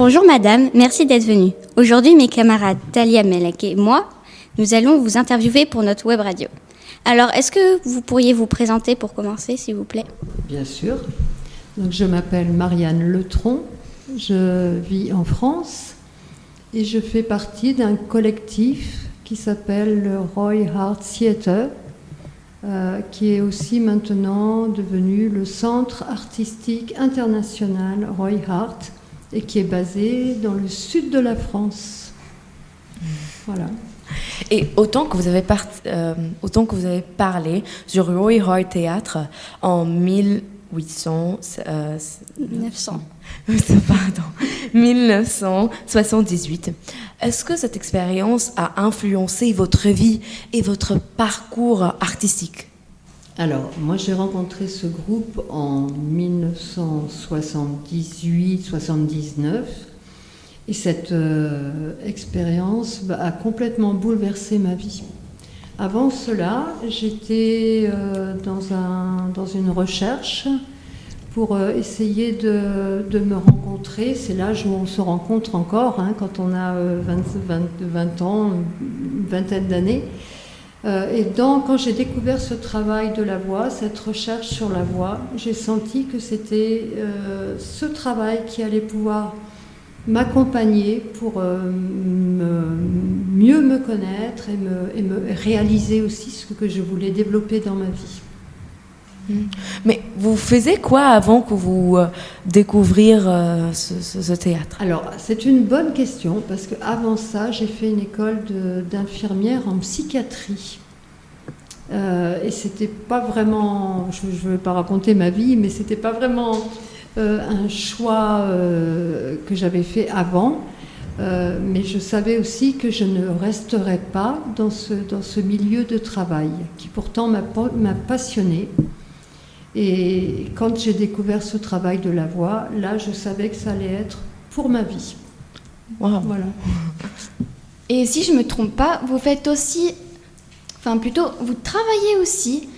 Bonjour madame, merci d'être venue. Aujourd'hui, mes camarades Talia Melek et moi, nous allons vous interviewer pour notre web radio. Alors, est-ce que vous pourriez vous présenter pour commencer, s'il vous plaît ? Bien sûr. Donc, je m'appelle Marianne Letron, je vis en France et je fais partie d'un collectif qui s'appelle le Roy Hart Theatre, qui est aussi maintenant devenu le Centre artistique international Roy Hart et qui est basé dans le sud de la France. Voilà. Et autant que vous avez parlé du Roy Hart Théâtre en 1978. Est-ce que cette expérience a influencé votre vie et votre parcours artistique ? Alors, moi j'ai rencontré ce groupe en 1978-79 et cette expérience a complètement bouleversé ma vie. Avant cela, j'étais dans une recherche pour essayer de me rencontrer. C'est l'âge où on se rencontre encore, quand on a 20 ans, une vingtaine d'années. Et quand j'ai découvert ce travail de la voix, cette recherche sur la voix, j'ai senti que c'était ce travail qui allait pouvoir m'accompagner pour mieux me connaître et me réaliser aussi ce que je voulais développer dans ma vie. Mais vous faisiez quoi avant que vous découvrir ce théâtre ? Alors, c'est une bonne question parce qu'avant ça, j'ai fait une école d'infirmière en psychiatrie. Et c'était pas vraiment, je ne vais pas raconter ma vie, mais c'était pas vraiment un choix que j'avais fait avant. Mais je savais aussi que je ne resterais pas dans ce milieu de travail qui pourtant m'a passionnée. Et quand j'ai découvert ce travail de la voix, là, je savais que ça allait être pour ma vie. Wow. Voilà. Et si je ne me trompe pas, vous faites aussi, vous travaillez aussi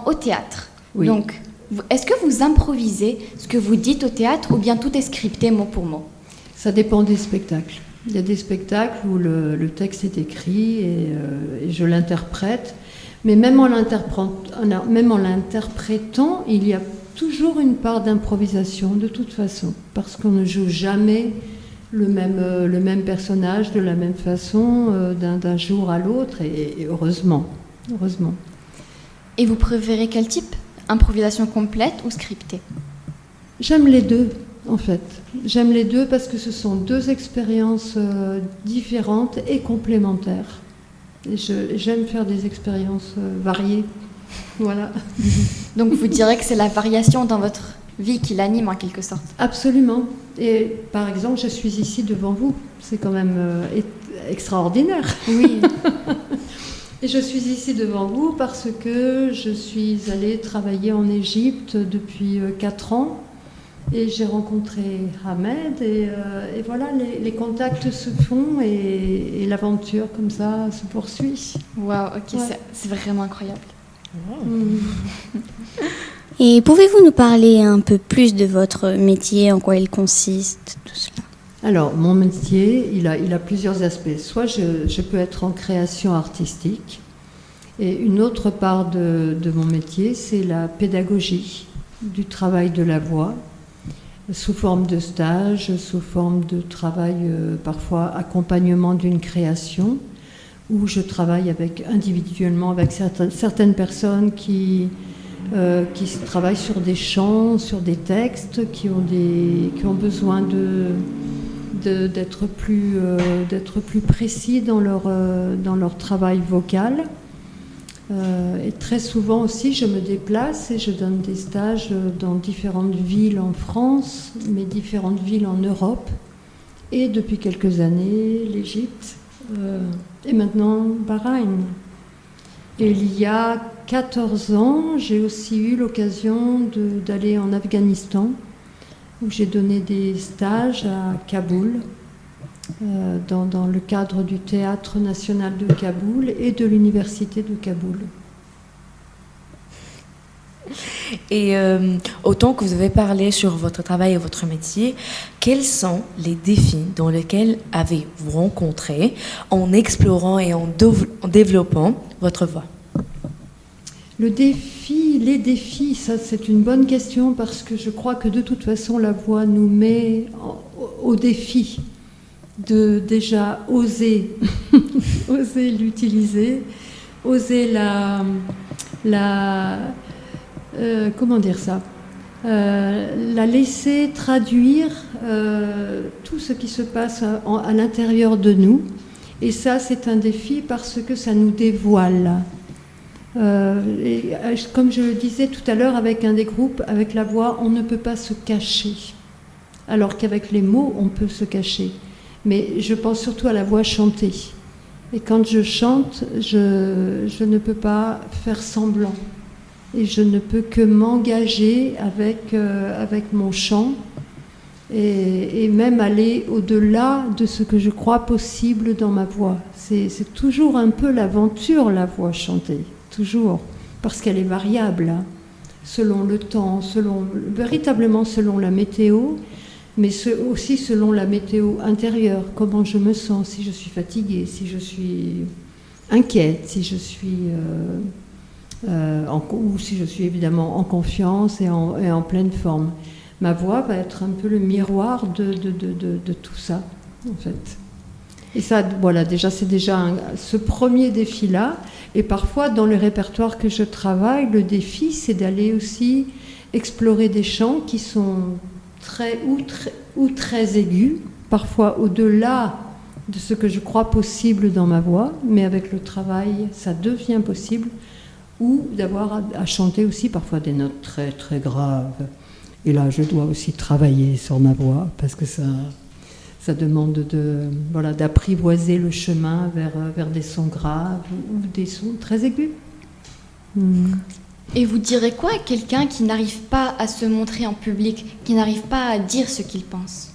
au théâtre. Oui. Donc, est-ce que vous improvisez ce que vous dites au théâtre ou bien tout est scripté mot pour mot ? Ça dépend des spectacles. Il y a des spectacles où le texte est écrit et je l'interprète. Mais même en l'interprétant, il y a toujours une part d'improvisation de toute façon, parce qu'on ne joue jamais le même personnage de la même façon d'un jour à l'autre, et heureusement. Et vous préférez quel type ? Improvisation complète ou scriptée ? J'aime les deux, en fait. J'aime les deux parce que ce sont deux expériences différentes et complémentaires. Et j'aime faire des expériences variées. Voilà. Donc vous direz que c'est la variation dans votre vie qui l'anime en quelque sorte ? Absolument. Et par exemple, je suis ici devant vous. C'est quand même extraordinaire. Oui. Et je suis ici devant vous parce que je suis allée travailler en Égypte depuis 4 ans. Et j'ai rencontré Ahmed et voilà, les contacts se font et l'aventure comme ça se poursuit. Waouh, ok, Ouais. c'est vraiment incroyable. Wow. Et pouvez-vous nous parler un peu plus de votre métier, en quoi il consiste, tout cela ? Alors, mon métier, il a plusieurs aspects. Soit je peux être en création artistique et une autre part de mon métier, c'est la pédagogie du travail de la voix, sous forme de stage, sous forme de travail, parfois accompagnement d'une création, où je travaille individuellement avec certaines personnes qui travaillent sur des chants, sur des textes, qui ont besoin d'être plus précis dans leur travail vocal. Et très souvent aussi, je me déplace et je donne des stages dans différentes villes en France, mais différentes villes en Europe, et depuis quelques années, l'Égypte, et maintenant Bahreïn. Et il y a 14 ans, j'ai aussi eu l'occasion d'aller en Afghanistan, où j'ai donné des stages à Kaboul, dans le cadre du Théâtre national de Kaboul et de l'Université de Kaboul. Et autant que vous avez parlé sur votre travail et votre métier, quels sont les défis dans lesquels avez-vous rencontré en explorant et en développant votre voix? Les défis, ça c'est une bonne question parce que je crois que de toute façon la voix nous met au défi de déjà oser, oser l'utiliser, oser comment dire ça, la laisser traduire tout ce qui se passe à l'intérieur de nous. Et ça c'est un défi parce que ça nous dévoile. Comme je le disais tout à l'heure avec un des groupes, avec la voix, on ne peut pas se cacher. Alors qu'avec les mots, on peut se cacher. Mais je pense surtout à la voix chantée. Et quand je chante, je ne peux pas faire semblant. Et je ne peux que m'engager avec mon chant et même aller au-delà de ce que je crois possible dans ma voix. C'est toujours un peu l'aventure, la voix chantée. Toujours, parce qu'elle est variable, hein, selon le temps, véritablement selon la météo, mais aussi selon la météo intérieure, comment je me sens, si je suis fatiguée, si je suis inquiète, si je suis ou si je suis évidemment en confiance et en pleine forme. Ma voix va être un peu le miroir de tout ça, en fait. Et ça, voilà, c'est déjà ce premier défi-là. Et parfois, dans le répertoire que je travaille, le défi, c'est d'aller aussi explorer des chants qui sont très aigus, parfois au-delà de ce que je crois possible dans ma voix, mais avec le travail, ça devient possible, ou d'avoir à chanter aussi parfois des notes très, très graves. Et là, je dois aussi travailler sur ma voix, parce que ça demande d'apprivoiser le chemin vers des sons graves ou des sons très aigus. Et vous direz quoi à quelqu'un qui n'arrive pas à se montrer en public, qui n'arrive pas à dire ce qu'il pense?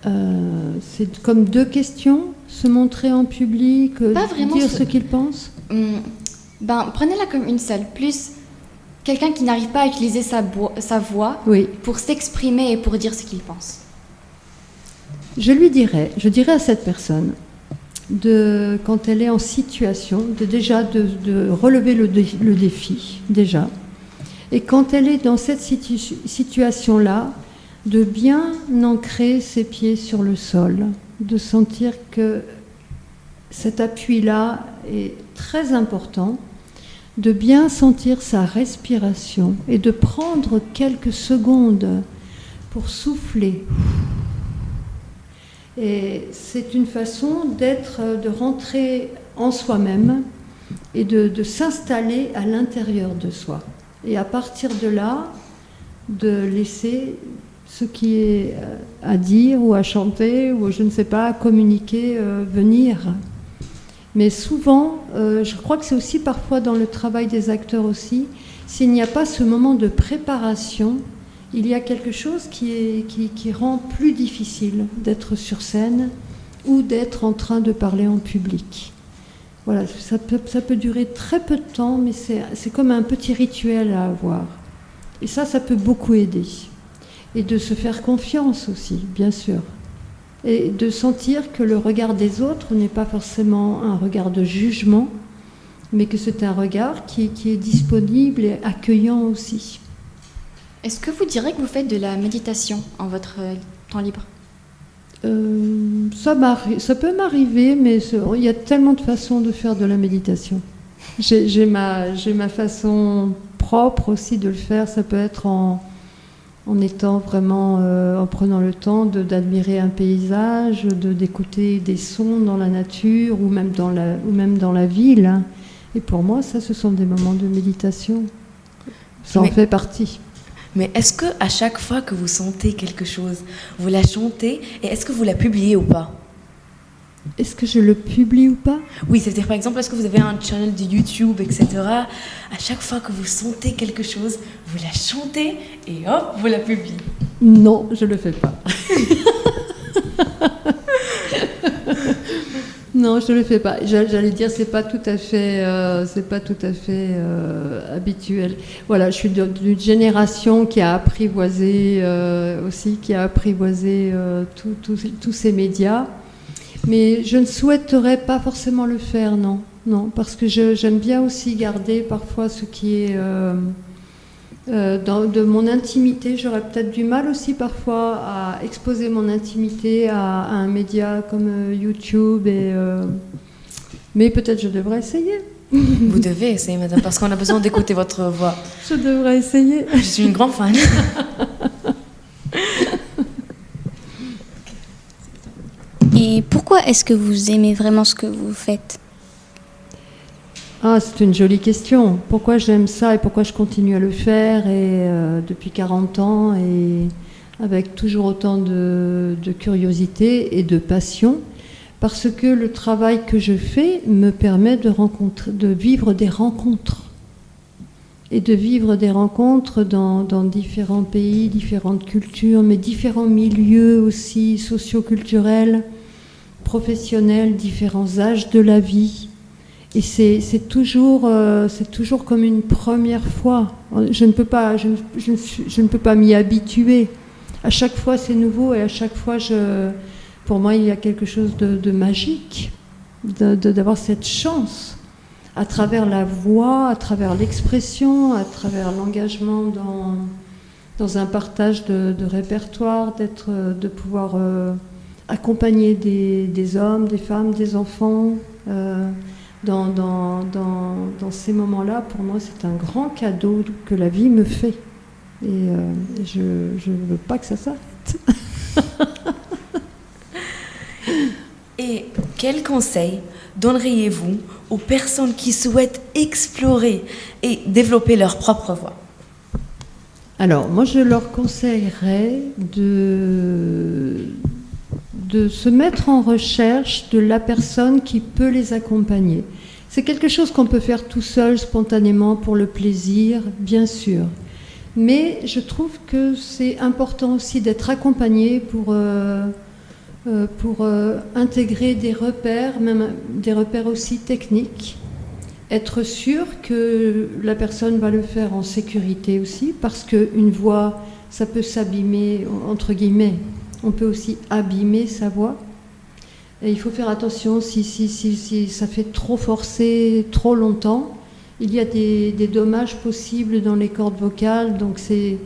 C'est comme deux questions, se montrer en public, pas vraiment dire ce qu'il pense. Prenez-la comme une seule. Plus quelqu'un qui n'arrive pas à utiliser sa voix oui. pour s'exprimer et pour dire ce qu'il pense. Je dirais à cette personne, quand elle est en situation, de relever le défi, déjà. Et quand elle est dans cette situation-là, de bien ancrer ses pieds sur le sol, de sentir que cet appui-là est très important, de bien sentir sa respiration et de prendre quelques secondes pour souffler. Et c'est une façon de rentrer en soi-même et de s'installer à l'intérieur de soi. Et à partir de là, de laisser ce qui est à dire ou à chanter ou je ne sais pas, à communiquer venir. Mais souvent, je crois que c'est aussi parfois dans le travail des acteurs aussi, s'il n'y a pas ce moment de préparation, il y a quelque chose qui rend plus difficile d'être sur scène ou d'être en train de parler en public. Voilà, ça peut durer très peu de temps, mais c'est comme un petit rituel à avoir. Et ça peut beaucoup aider. Et de se faire confiance aussi, bien sûr. Et de sentir que le regard des autres n'est pas forcément un regard de jugement, mais que c'est un regard qui est disponible et accueillant aussi. Est-ce que vous direz que vous faites de la méditation en votre temps libre? Ça peut m'arriver, mais il y a tellement de façons de faire de la méditation. J'ai ma façon propre aussi de le faire. Ça peut être en étant vraiment, en prenant le temps d'admirer un paysage, d'écouter des sons dans la nature ou même dans la ville. Et pour moi, ce sont des moments de méditation. Ça en fait partie. Mais est-ce que à chaque fois que vous sentez quelque chose, vous la chantez et est-ce que vous la publiez ou pas? Est-ce que je le publie ou pas? Oui, c'est-à-dire par exemple, est-ce que vous avez un channel de YouTube, etc. À chaque fois que vous sentez quelque chose, vous la chantez et hop, vous la publiez? Non, je le fais pas. Non, je ne le fais pas. J'allais dire, c'est pas tout à fait habituel. Voilà, je suis d'une génération qui a apprivoisé tous ces médias, mais je ne souhaiterais pas forcément le faire, non, non, parce que j'aime bien aussi garder parfois ce qui est de mon intimité. J'aurais peut-être du mal aussi parfois à exposer mon intimité à un média comme YouTube, mais peut-être je devrais essayer. Vous devez essayer, madame, parce qu'on a besoin d'écouter votre voix. Je devrais essayer. Je suis une grande fan. Et pourquoi est-ce que vous aimez vraiment ce que vous faites ? Ah, c'est une jolie question. Pourquoi j'aime ça et pourquoi je continue à le faire depuis 40 ans et avec toujours autant de curiosité et de passion? Parce que le travail que je fais me permet de vivre des rencontres. Et de vivre des rencontres dans différents pays, différentes cultures, mais différents milieux aussi, socio-culturels, professionnels, différents âges de la vie. Et c'est toujours comme une première fois. Je ne peux pas m'y habituer. À chaque fois, c'est nouveau et à chaque fois, pour moi, il y a quelque chose de magique d'avoir cette chance à travers la voix, à travers l'expression, à travers l'engagement dans un partage de répertoire, de pouvoir accompagner des hommes, des femmes, des enfants. Dans ces moments-là, pour moi, c'est un grand cadeau que la vie me fait. Et je ne veux pas que ça s'arrête. Et quel conseil donneriez-vous aux personnes qui souhaitent explorer et développer leur propre voix? Alors, moi, je leur conseillerais de se mettre en recherche de la personne qui peut les accompagner. C'est quelque chose qu'on peut faire tout seul, spontanément, pour le plaisir, bien sûr. Mais je trouve que c'est important aussi d'être accompagné pour intégrer des repères, même des repères aussi techniques. Être sûr que la personne va le faire en sécurité aussi, parce qu'une voix, ça peut s'abîmer, entre guillemets. On peut aussi abîmer sa voix. Et il faut faire attention si ça fait trop forcé, trop longtemps. Il y a des dommages possibles dans les cordes vocales, donc c'est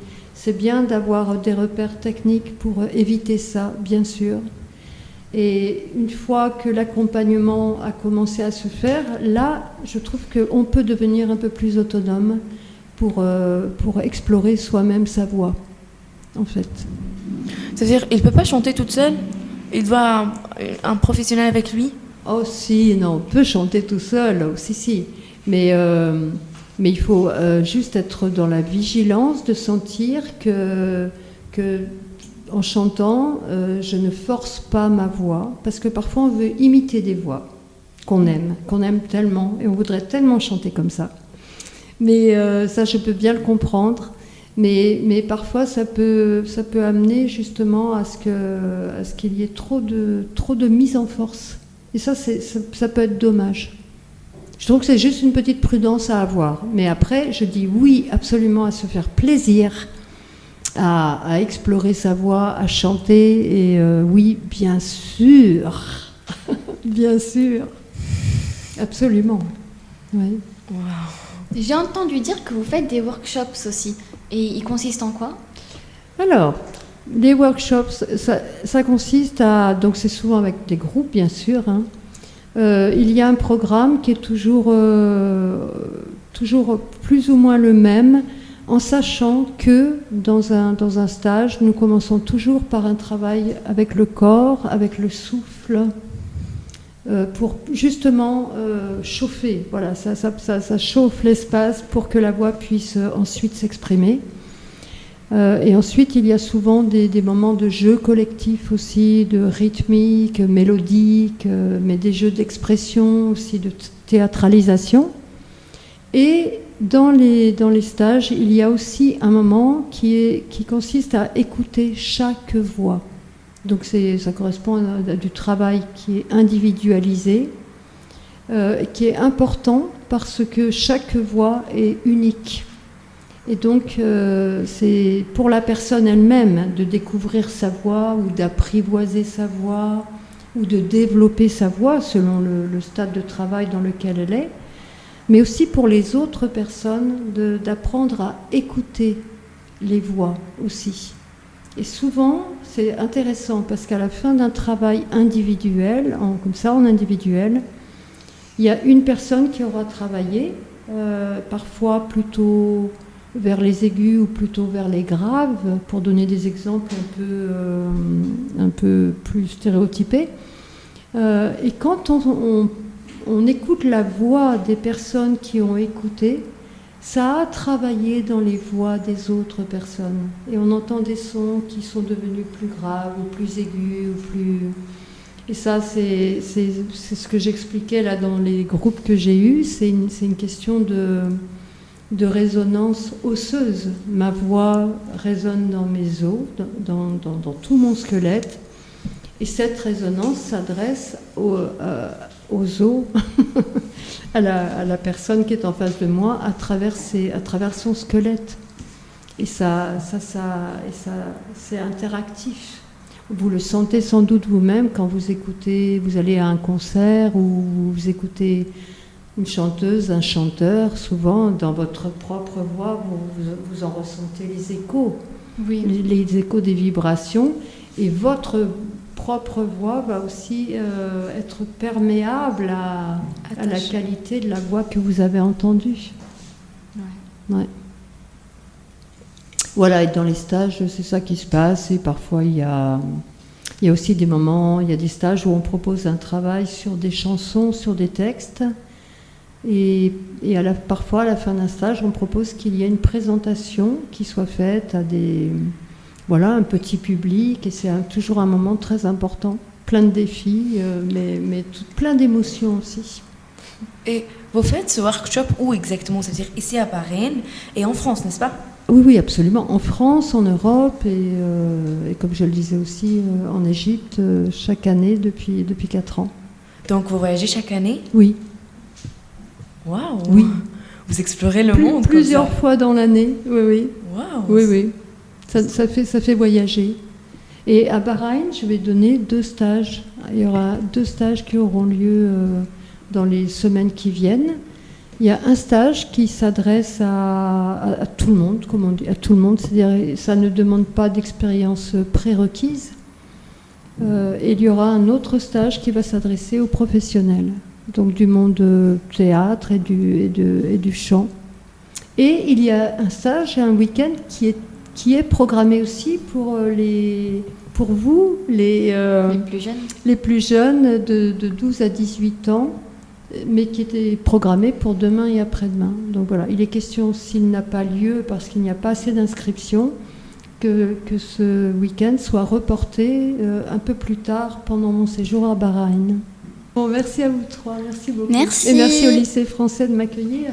bien d'avoir des repères techniques pour éviter ça, bien sûr. Et une fois que l'accompagnement a commencé à se faire, là, je trouve qu'on peut devenir un peu plus autonome pour explorer soi-même sa voix, en fait. C'est-à-dire, il ne peut pas chanter toute seule? Il doit un professionnel avec lui? Oh si, non, on peut chanter tout seul, oh, si. Mais il faut juste être dans la vigilance de sentir que en chantant, je ne force pas ma voix, parce que parfois on veut imiter des voix qu'on aime tellement, et on voudrait tellement chanter comme ça. Mais ça, je peux bien le comprendre. Mais parfois, ça peut amener justement à ce qu'il y ait trop de mise en force. Et ça peut être dommage. Je trouve que c'est juste une petite prudence à avoir. Mais après, je dis oui absolument à se faire plaisir, à explorer sa voix, à chanter. Et oui, bien sûr. Bien sûr. Absolument. Oui. Wow. J'ai entendu dire que vous faites des workshops aussi. Et ils consistent en quoi? Alors, les workshops, ça consiste à... Donc c'est souvent avec des groupes, bien sûr. Hein. Il y a un programme qui est toujours plus ou moins le même, en sachant que dans un stage, nous commençons toujours par un travail avec le corps, avec le souffle, pour justement chauffer. Voilà, ça chauffe l'espace pour que la voix puisse ensuite s'exprimer. Et ensuite, il y a souvent des moments de jeu collectif aussi, de rythmique, mélodique, mais des jeux d'expression aussi, de théâtralisation. Et dans les stages, il y a aussi un moment qui consiste à écouter chaque voix. Donc ça correspond à du travail qui est individualisé, qui est important parce que chaque voix est unique. Et donc c'est pour la personne elle-même de découvrir sa voix ou d'apprivoiser sa voix ou de développer sa voix selon le stade de travail dans lequel elle est, mais aussi pour les autres personnes d'apprendre à écouter les voix aussi. Et souvent, c'est intéressant parce qu'à la fin d'un travail individuel, comme ça en individuel, il y a une personne qui aura travaillé, parfois plutôt vers les aigus ou plutôt vers les graves, pour donner des exemples un peu plus stéréotypés. Et quand on écoute la voix des personnes qui ont écouté, ça a travaillé dans les voix des autres personnes. Et on entend des sons qui sont devenus plus graves ou plus aigus ou plus... Et ça, c'est ce que j'expliquais là dans les groupes que j'ai eus. C'est une question de résonance osseuse. Ma voix résonne dans mes os, dans tout mon squelette. Et cette résonance s'adresse aux os, à la personne qui est en face de moi, à travers son squelette. Et ça c'est interactif. Vous le sentez sans doute vous-même quand vous allez à un concert ou vous écoutez une chanteuse, un chanteur. Souvent, dans votre propre voix, vous en ressentez les échos, Oui. les échos des vibrations. Et votre propre voix va aussi être perméable à la qualité de la voix que vous avez entendue. Ouais. Voilà, et dans les stages, c'est ça qui se passe. Et parfois, il y a aussi des moments, il y a des stages où on propose un travail sur des chansons, sur des textes. Et parfois, à la fin d'un stage, on propose qu'il y ait une présentation qui soit faite à un petit public. Et c'est toujours un moment très important, plein de défis, mais plein d'émotions aussi. Et vous faites ce workshop où exactement? C'est-à-dire ici à Bahreïn et en France, n'est-ce pas? Oui, absolument. En France, en Europe et comme je le disais aussi, en Égypte, chaque année depuis 4 ans. Donc vous voyagez chaque année? Oui. Waouh! Oui. Vous explorez le monde plusieurs comme ça. fois dans l'année, oui. Waouh! Oui. Ça fait voyager. Et à Bahreïn, je vais donner 2 stages. Il y aura 2 stages qui auront lieu dans les semaines qui viennent. Il y a un stage qui s'adresse à tout le monde, comme on dit, à tout le monde, c'est-à-dire ça ne demande pas d'expérience prérequise. Et il y aura un autre stage qui va s'adresser aux professionnels, donc du monde théâtre et du chant. Et il y a un stage et un week-end qui est programmé aussi pour vous, les plus jeunes de 12 à 18 ans, mais qui était programmé pour demain et après-demain. Donc voilà, il est question, s'il n'a pas lieu parce qu'il n'y a pas assez d'inscriptions, que ce week-end soit reporté un peu plus tard pendant mon séjour à Bahreïn. Bon, merci à vous 3, merci beaucoup. Merci. Et merci au lycée français de m'accueillir.